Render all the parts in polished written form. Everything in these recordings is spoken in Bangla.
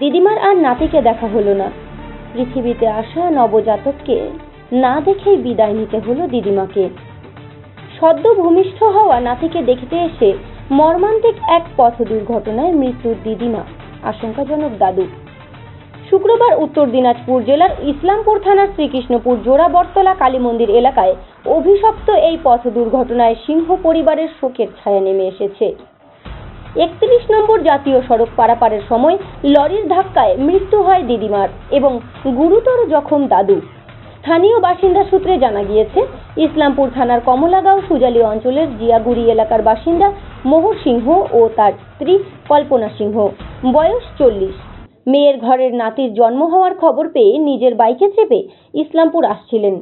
দিদিমার আর নাতিকে দেখা হলো না। পৃথিবীতে আসা নবজাতককে না দেখেই বিদায় নিতে হলো দিদিমাকে। সদ্য ভূমিষ্ঠ হওয়া নাতিকে দেখতে এসে মর্মান্তিক এক পথ দুর্ঘটনায় মৃত্যুর দিদিমা, আশঙ্কাজনক দাদু। শুক্রবার উত্তর দিনাজপুর জেলার ইসলামপুর থানার শ্রীকৃষ্ণপুর জোড়াবটতলা কালী মন্দির এলাকায় অভিশপ্ত এই পথ দুর্ঘটনায় সিংহ পরিবারের শোকের ছায়া নেমে এসেছে। 31 নম্বর জাতীয় সড়ক পারাপারের সময় লরির ধাক্কায় মৃত্যু হয় দিদিমার এবং গুরুতর জখম দাদু। স্থানীয় বাসিন্দা সূত্রে জানা গিয়েছে, ইসলামপুর থানার কমলাগাঁও সুজালি অঞ্চলের জিয়াগুড়ি এলাকার বাসিন্দা মোহর সিংহ ও তার স্ত্রী কল্পনা সিংহ, বয়স 40। মেয়ের ঘরের নাতির জন্ম হওয়ার খবর পেয়ে নিজের বাইকে চেপে ইসলামপুর আসছিলেন।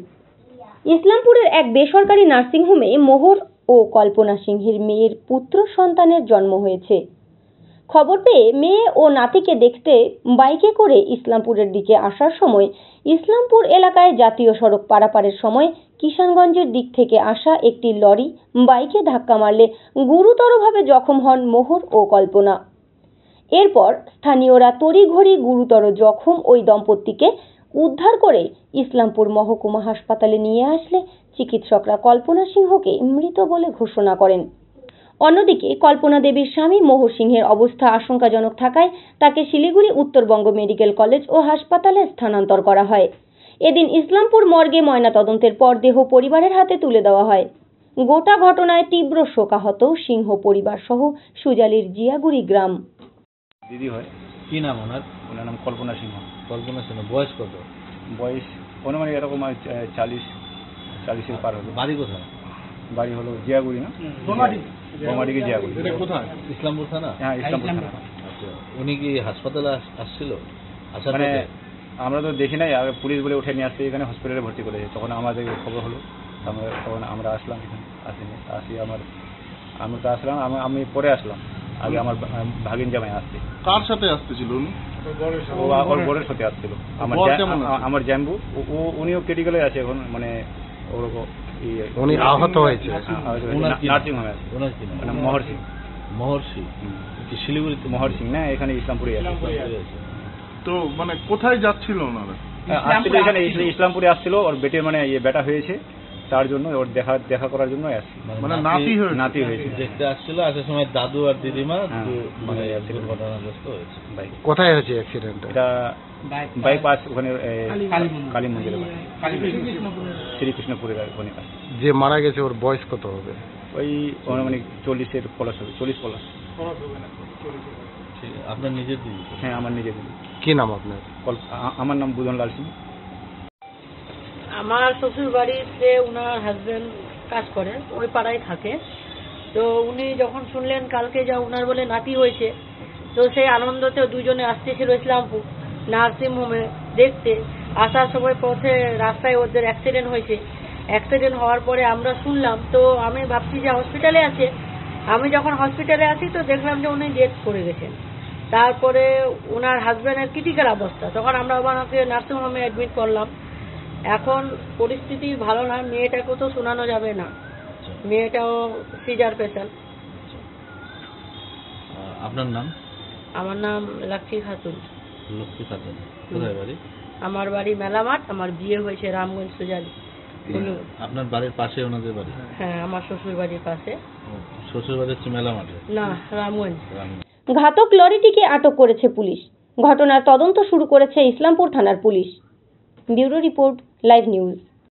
ইসলামপুরের এক বেসরকারি নার্সিংহোমে মোহর ও কল্পনা সিংহের মেয়ের পুত্র সন্তানের জন্ম হয়েছে। খবর পেয়ে মেয়ে ও নাতিকে দেখতে বাইকে করে ইসলামপুরের দিকে আসার সময় ইসলামপুর এলাকায় জাতীয় সড়ক পারাপারের সময় কিষানগঞ্জের দিক থেকে আসা একটি লরি বাইকে ধাক্কা মারলে গুরুতরভাবে জখম হন মোহর ও কল্পনা। এরপর স্থানীয়রা তড়িঘড়ি গুরুতর জখম ওই দম্পতিকে উদ্ধার করে ইসলামপুর মহকুমা হাসপাতালে নিয়ে আসলে চিকিৎসকরা কল্পনা সিংহকে মৃত বলে ঘোষণা করেন। অন্যদিকে কল্পনা দেবীর স্বামী মোহর সিংহের অবস্থা আশঙ্কাজনক থাকায় তাকে শিলিগুড়ি উত্তরবঙ্গ মেডিকেল কলেজ ও হাসপাতালে স্থানান্তর করা হয়। এদিন ইসলামপুর মর্গে ময়নাতদন্তের পর দেহ পরিবারের হাতে তুলে দেওয়া হয়। গোটা ঘটনায় তীব্র শোকাহত সিংহ পরিবার সহ সুজালির জিয়াগুড়ি গ্রাম। দিদি হয়, কি নাম ওনার? ওনার নাম কল্পনা সিংহ। কল্পনা সিংহ। বয়স কত? বয়স অনুমানিক এরকম 40-এর পার হলো। বাড়ি কোথায়? বাড়ি হলো জিয়াগুড়ি, না বোমাডিকে জিয়াগুড়ি। কোথায়? ইসলামপুর থানা। হ্যাঁ, ইসলামপুর থানা। আচ্ছা, উনি কি হাসপাতালে আসছিল? মানে আমরা তো দেখি নাই, আগে পুলিশ বলে উঠে নিয়ে আসতে এখানে হসপিটালে ভর্তি করেছে। তখন আমাদের খবর হলো, তখন আমরা আসলাম এখানে। আমি তো আসলাম, আমি পরে আসলাম। আগে আমার ভাগিন জামাই আসছে। কার সাথে আসতেছিল উনি? ওর বোনের সাথে আসছিল। আমার জ্যাম্বু, উনিও ক্রিটিক্যালে আছে এখন, মানে ওরকম উনি আহত হয়েছে নার্সিং হোমে আছে। মোহর সিং। মোহর সিং কি শিলিগুড়িতে? মোহর সিং না, এখানে ইসলামপুরে আছে। তো মানে কোথায় যাচ্ছিল ওনারা? আসছিল এখানে ইসলামপুরে আসছিল। ওর বেটের মানে বেটা হয়েছে, তার জন্য ওর দেখা করার জন্য আসছে। মানে নাতি হয়েছে দেখতে আসছিল। আসার সময় দাদু আর দিদিমা মানে দুর্ঘটনাগ্রস্ত হয়েছে। কোথায় হয়েছে অ্যাক্সিডেন্ট? এটা বাইপাস, ওখানে কালী মন্দিরের শ্রীকৃষ্ণপুরের ওখানে। যে মারা গেছে ওর বয়স কত হবে? ওই মানে 40-এর প্লাস হবে, 40 প্লাস। আপনার নিজের দিদি? হ্যাঁ, আমার নিজের দিদি। কি নাম আপনার? আমার নাম বুধনলাল সিং। আমার শ্বশুর বাড়িতে উনার হাজবেন্ড কাজ করে, ওই পাড়ায় থাকে। তো উনি যখন শুনলেন কালকে যা উনার বলে নাতি হয়েছে, তো সেই আনন্দতে দুজনে আসতেছিল ইসলামপুর নার্সিং হোমে দেখতে। আসার সময় পথে রাস্তায় ওদের অ্যাক্সিডেন্ট হয়েছে। অ্যাক্সিডেন্ট হওয়ার পরে আমরা শুনলাম, তো আমি ভাবছি যে হসপিটালে আছে। আমি যখন হসপিটালে আসি তো দেখলাম যে উনি ডেথ করে গেছেন। তারপরে ওনার হাজবেন্ডের ক্রিটিক্যাল অবস্থা, তখন আমরা ওনাকে নার্সিং হোমে অ্যাডমিট করলাম। এখন পরিস্থিতি ভালো না, মেয়েটাকেও তো শোনানো যাবে না, মেয়েটাও সিজার পেশেন্ট। আপনার নাম? আমার নাম লক্ষ্মী খাতুন। লক্ষ্মী খাতুন। কোথায় বাড়ি? আমার বাড়ি মেলামাঠ, আমার বিয়ে হয়েছে রামগঞ্জ সুজালি। আপনার বাড়ির পাশে ওনাদের বাড়ি? হ্যাঁ, আমার শ্বশুর বাড়ির পাশে। শ্বশুর বাড়ি হচ্ছে মেলামাঠে? না, রামগঞ্জ। ঘাতক লরিটিকে আটক করেছে পুলিশ। ঘটনার তদন্ত শুরু করেছে ইসলামপুর থানার police. Bureau report, live news.